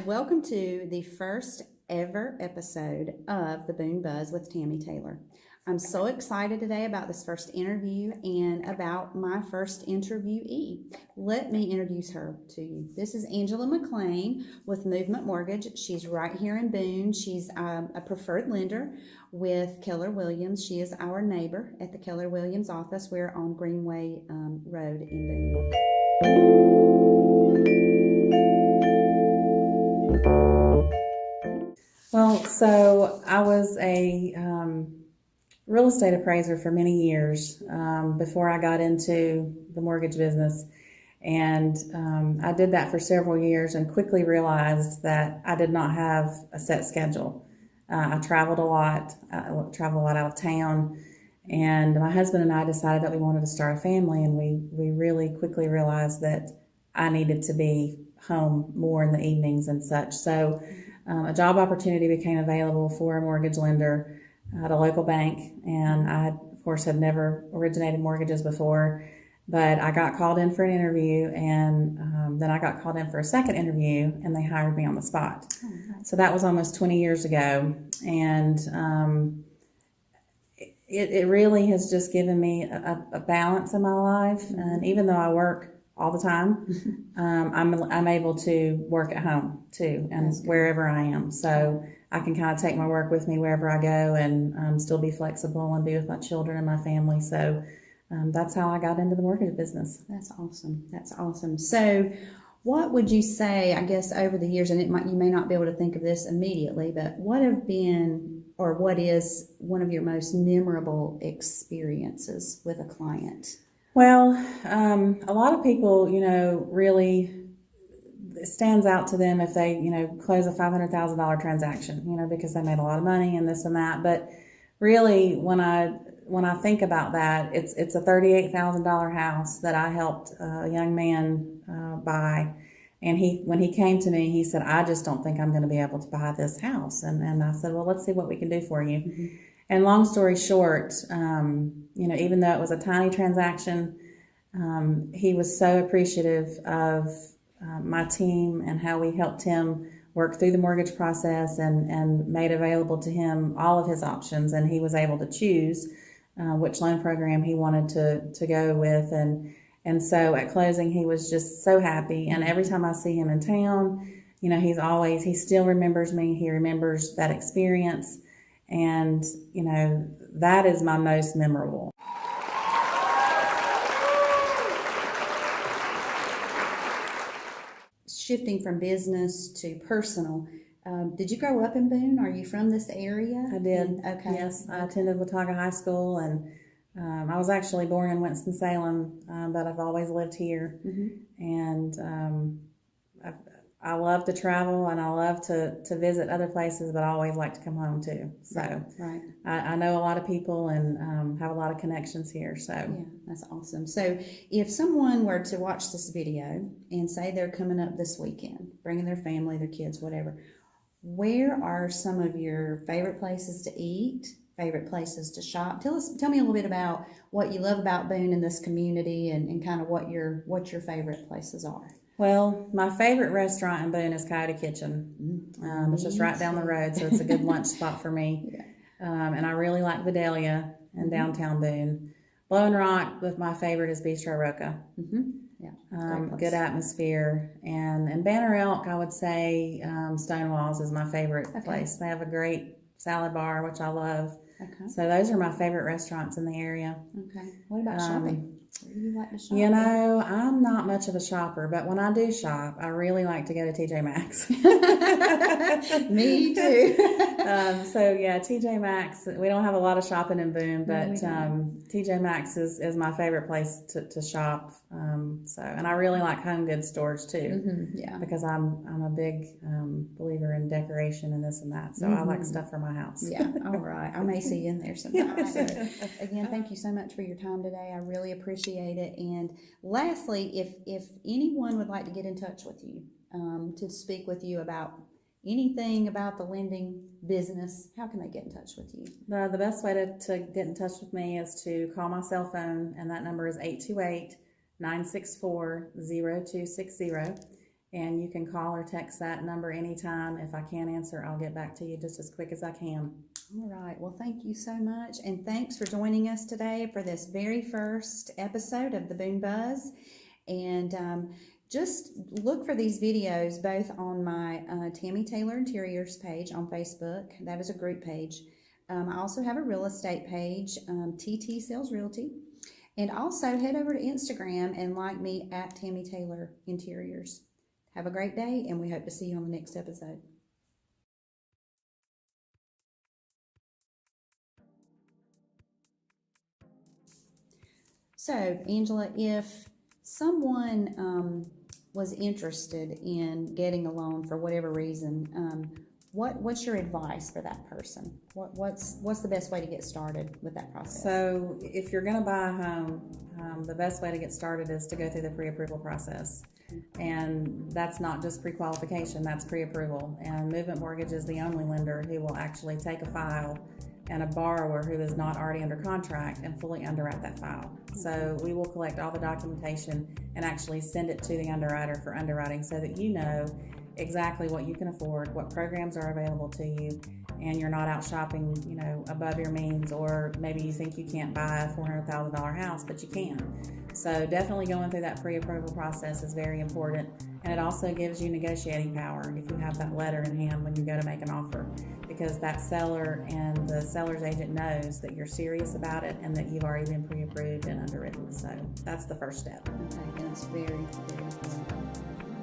Welcome to the first ever episode of the Boone Buzz with Tammy Taylor. I'm so excited today about this first interview and about my first interviewee. Let me introduce her to you. This is Angela McLean with Movement Mortgage. She's right here in Boone. She's a preferred lender with Keller Williams. She is our neighbor at the Keller Williams office. We're on Greenway Road in Boone. Well, so I was a real estate appraiser for many years before I got into the mortgage business. And I did that for several years and quickly realized that I did not have a set schedule. I traveled a lot. I traveled a lot out of town. And my husband and I decided that we wanted to start a family, and we really quickly realized that I needed to be home more in the evenings and such. So a job opportunity became available for a mortgage lender at a local bank, and I, of course, had never originated mortgages before, but I got called in for an interview, and then I got called in for a second interview, and they hired me on the spot. Oh, nice. So that was almost 20 years ago, and it really has just given me a balance in my life, and even though I work all the time, I'm able to work at home too, and wherever I am. So I can kind of take my work with me wherever I go, and still be flexible and be with my children and my family. So that's how I got into the mortgage business. That's awesome. That's awesome. So what would you say, I guess, over the years, and you may not be able to think of this immediately, but what have been, or what is one of your most memorable experiences with a client? Well, a lot of people, really, it stands out to them if they, close a $500,000 transaction, because they made a lot of money and this and that. But really, when I think about that, it's a $38,000 house that I helped a young man buy. And when he came to me, he said, "I just don't think I'm going to be able to buy this house." And I said, "Well, let's see what we can do for you." Mm-hmm. And long story short, even though it was a tiny transaction, he was so appreciative of my team and how we helped him work through the mortgage process and made available to him all of his options. And he was able to choose which loan program he wanted to go with. And so at closing, he was just so happy. And every time I see him in town, he still remembers me. He remembers that experience. And, that is my most memorable. Shifting from business to personal, did you grow up in Boone? Are you from this area? I did. Okay. Yes, I attended Watauga High School, and I was actually born in Winston-Salem, but I've always lived here. Mm-hmm. And I love to travel, and I love to visit other places, but I always like to come home too. So right. I know a lot of people and have a lot of connections here. So yeah, that's awesome. So if someone were to watch this video and say they're coming up this weekend, bringing their family, their kids, whatever, where are some of your favorite places to eat, favorite places to shop? Tell me a little bit about what you love about Boone and this community, and kind of what your favorite places are. Well, my favorite restaurant in Boone is Coyote Kitchen. It's just right down the road, so it's a good lunch spot for me. Yeah. And I really like Vidalia in downtown Boone. Blowing Rock, with my favorite, is Bistro Roca. Mm-hmm. Yeah, good atmosphere. And in Banner Elk, I would say Stonewalls is my favorite place. They have a great salad bar, which I love. Okay. So those are my favorite restaurants in the area. Okay. What about shopping? Where do you like to shop? I'm not much of a shopper, but when I do shop, I really like to go to TJ Maxx. Me too. TJ Maxx. We don't have a lot of shopping in Boone, but TJ Maxx is my favorite place to shop. And I really like home goods stores too. Mm-hmm, yeah. Because I'm a big believer in decoration and this and that. So I like stuff for my house. Yeah. All right. I may see you in there sometime. So, again, thank you so much for your time today. I really appreciate it. And lastly, if anyone would like to get in touch with you, to speak with you about anything about the lending business, how can they get in touch with you? The best way to get in touch with me is to call my cell phone, and that number is 828-964-0260. And you can call or text that number anytime. If I can't answer, I'll get back to you just as quick as I can. All right. Well, thank you so much. And thanks for joining us today for this very first episode of the Boone Buzz. And just look for these videos both on my Tammy Taylor Interiors page on Facebook. That is a group page. I also have a real estate page, TT Sales Realty. And also head over to Instagram and like me at Tammy Taylor Interiors. Have a great day, and we hope to see you on the next episode. So, Angela, if someone was interested in getting a loan for whatever reason, what's your advice for that person? What's the best way to get started with that process? So if you're going to buy a home, the best way to get started is to go through the pre-approval process. And that's not just pre-qualification, that's pre-approval. And Movement Mortgage is the only lender who will actually take a file and a borrower who is not already under contract and fully underwrite that file. So we will collect all the documentation and actually send it to the underwriter for underwriting so that you know exactly what you can afford, what programs are available to you, and you're not out shopping, above your means, or maybe you think you can't buy a $400,000 house, but you can. So definitely going through that pre-approval process is very important, and it also gives you negotiating power if you have that letter in hand when you go to make an offer, because that seller and the seller's agent knows that you're serious about it and that you've already been pre-approved and underwritten. So that's the first step. Okay, that's very, very important.